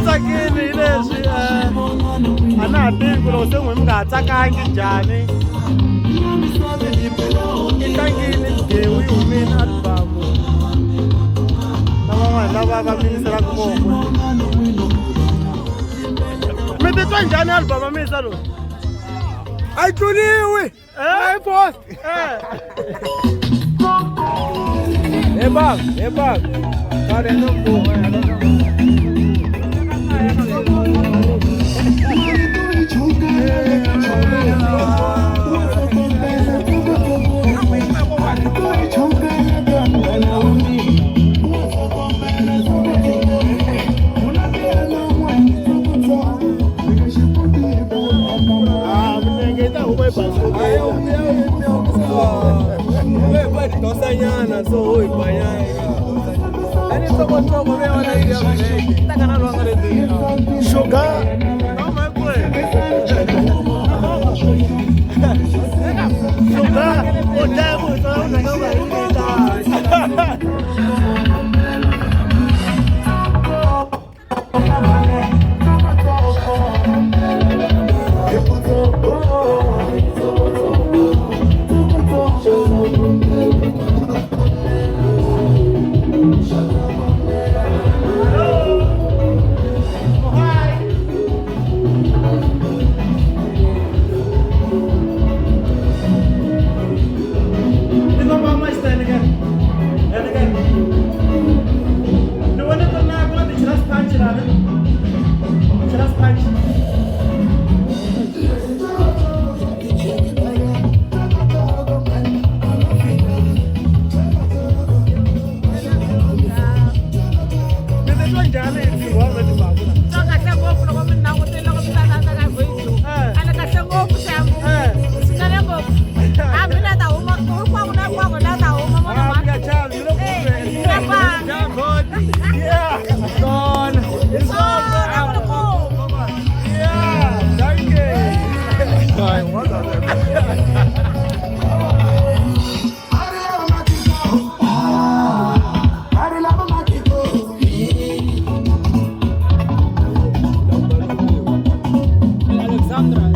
tsakini leswi a na ha tivi ku loko se n'wi mi nga ha tsakangi njhani i tlangini Mgewu yi humile alibamu na van'wana lava va mi yiselaka voko mi titwa njhani alibamu ya mi yisa lowu a yi tluriwi a yi post Ebang. Kare no go. Sugar. Oh my boy. Sugar. Oh devil. Alexandra,